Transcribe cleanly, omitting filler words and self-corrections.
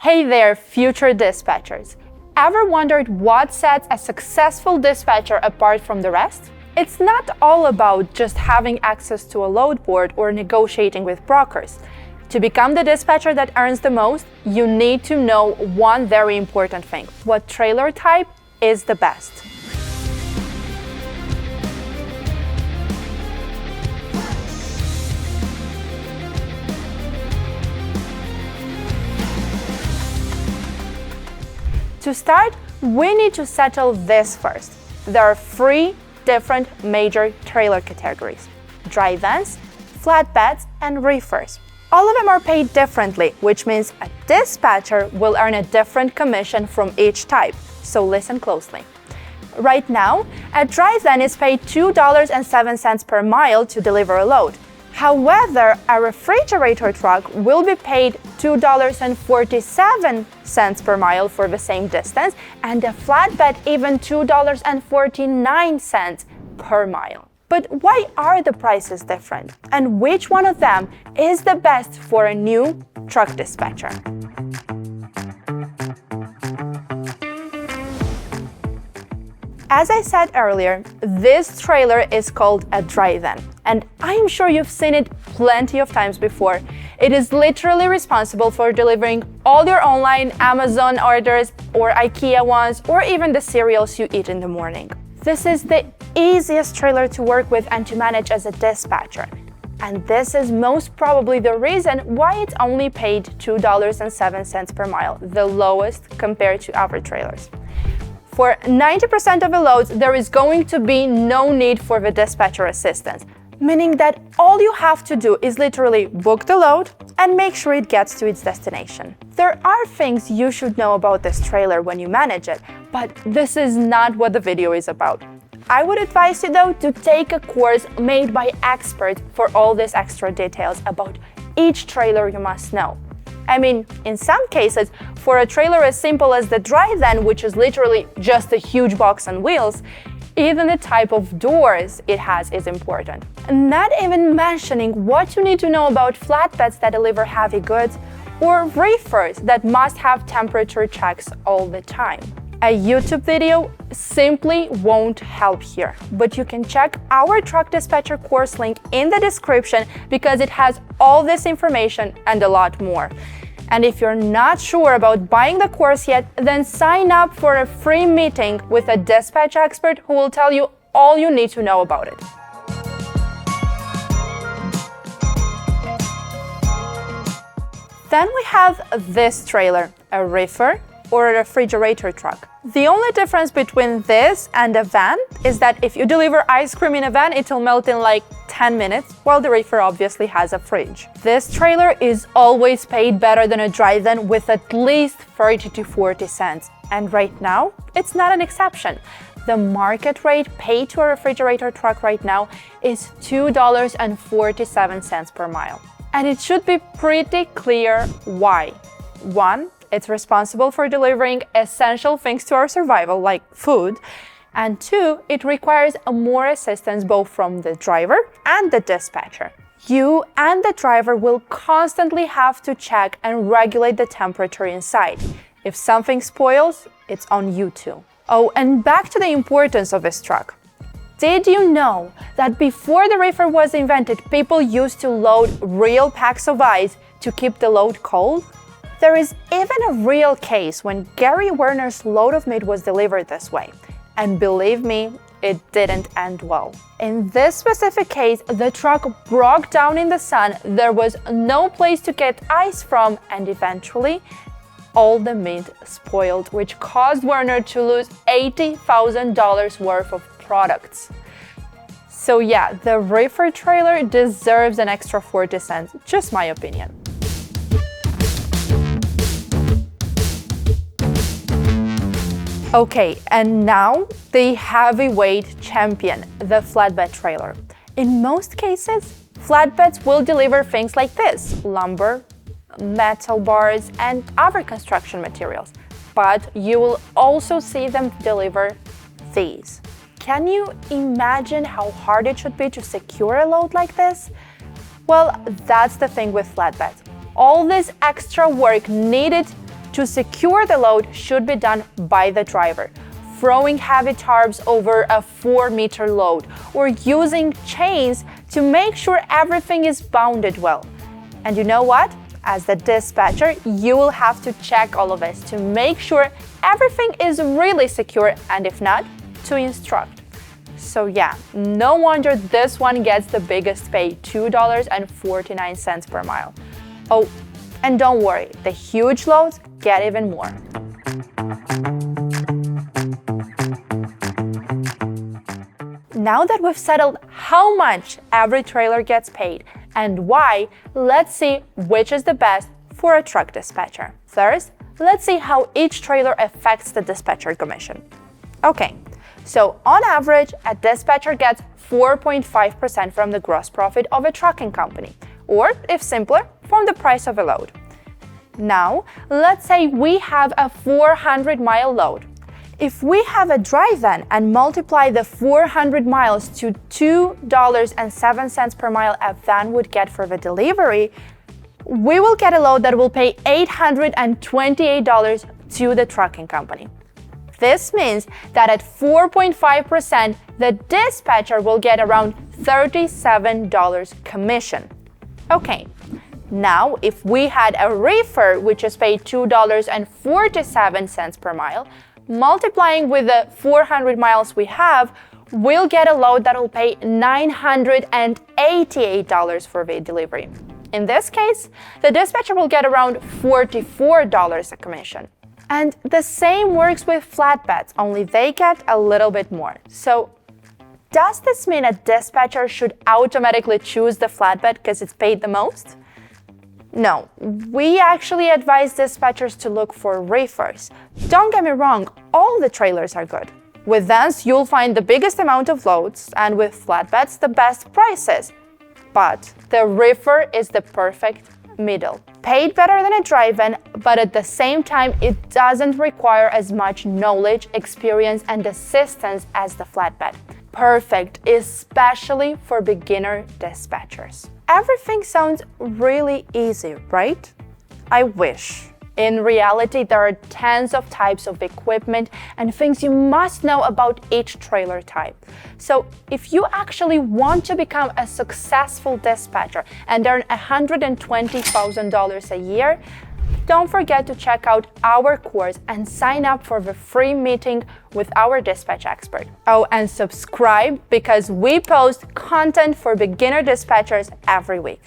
Hey there, future dispatchers! Ever wondered what sets a successful dispatcher apart from the rest? It's not all about just having access to a load board or negotiating with brokers. To become the dispatcher that earns the most, you need to know one very important thing: what trailer type is the best. To start, we need to settle this first. There are three different major trailer categories: dry vans, flatbeds, and reefers. All of them are paid differently, which means a dispatcher will earn a different commission from each type, so listen closely. Right now, a dry van is paid $2.07 per mile to deliver a load. However, a refrigerator truck will be paid $2.47 per mile for the same distance, and a flatbed even $2.49 per mile. But why are the prices different? And which one of them is the best for a new truck dispatcher? As I said earlier, this trailer is called a dry van, and I'm sure you've seen it plenty of times before. It is literally responsible for delivering all your online Amazon orders or IKEA ones, or even the cereals you eat in the morning. This is the easiest trailer to work with and to manage as a dispatcher. And this is most probably the reason why it's only paid $2.07 per mile, the lowest compared to other trailers. For 90% of the loads, there is going to be no need for the dispatcher assistance, meaning that all you have to do is literally book the load and make sure it gets to its destination. There are things you should know about this trailer when you manage it, but this is not what the video is about. I would advise you though to take a course made by experts for all these extra details about each trailer you must know. I mean, in some cases, for a trailer as simple as the dry van, which is literally just a huge box on wheels, even the type of doors it has is important. Not even mentioning what you need to know about flatbeds that deliver heavy goods, or reefers that must have temperature checks all the time. A YouTube video simply won't help here, but you can check our truck dispatcher course link in the description because it has all this information and a lot more. And if you're not sure about buying the course yet, then sign up for a free meeting with a dispatch expert who will tell you all you need to know about it. Then we have this trailer, a reefer or a refrigerator truck. The only difference between this and a van is that if you deliver ice cream in a van, it'll melt in like 10 minutes, while the reefer obviously has a fridge. This trailer is always paid better than a dry van with at least 30 to 40 cents. And right now, it's not an exception. The market rate paid to a refrigerator truck right now is $2.47 per mile. And it should be pretty clear why. One, it's responsible for delivering essential things to our survival, like food. And two, it requires more assistance both from the driver and the dispatcher. You and the driver will constantly have to check and regulate the temperature inside. If something spoils, it's on you too. Oh, and back to the importance of this truck. Did you know that before the reefer was invented, people used to load real packs of ice to keep the load cold? There is even a real case when Gary Werner's load of meat was delivered this way. And believe me, it didn't end well. In this specific case, the truck broke down in the sun, there was no place to get ice from, and eventually, all the meat spoiled, which caused Werner to lose $80,000 worth of products. So yeah, the reefer trailer deserves an extra 40 cents, just my opinion. Okay, and now the heavyweight champion, the flatbed trailer. In most cases, flatbeds will deliver things like this: lumber, metal bars, and other construction materials. But you will also see them deliver these. Can you imagine how hard it should be to secure a load like this? Well, that's the thing with flatbeds. All this extra work needed to secure the load should be done by the driver, throwing heavy tarps over a 4-meter load, or using chains to make sure everything is bounded well. And you know what? As the dispatcher, you will have to check all of this to make sure everything is really secure, and if not, to instruct. So yeah, no wonder this one gets the biggest pay, $2.49 per mile. Oh, and don't worry, the huge loads get even more. Now that we've settled how much every trailer gets paid and why, let's see which is the best for a truck dispatcher. First, let's see how each trailer affects the dispatcher commission. Okay, so on average, a dispatcher gets 4.5% from the gross profit of a trucking company, or, if simpler, from the price of a load. Now, let's say we have a 400-mile load. If we have a dry van and multiply the 400 miles to $2.07 per mile a van would get for the delivery, we will get a load that will pay $828 to the trucking company. This means that at 4.5%, the dispatcher will get around $37 commission. Okay, now if we had a reefer, which is paid $2.47 per mile, multiplying with the 400 miles we have, we'll get a load that will pay $988 for the delivery. In this case, the dispatcher will get around $44 a commission. And the same works with flatbeds, only they get a little bit more. So, does this mean a dispatcher should automatically choose the flatbed because it's paid the most? No, we actually advise dispatchers to look for reefers. Don't get me wrong, all the trailers are good. With vans, you'll find the biggest amount of loads, and with flatbeds, the best prices. But the reefer is the perfect middle. Paid better than a dry van, but at the same time, it doesn't require as much knowledge, experience, and assistance as the flatbed. Perfect, especially for beginner dispatchers. Everything sounds really easy, right? I wish. In reality, there are tens of types of equipment and things you must know about each trailer type. So if you actually want to become a successful dispatcher and earn $120,000 a year, don't forget to check out our course and sign up for the free meeting with our dispatch expert. Oh, and subscribe because we post content for beginner dispatchers every week.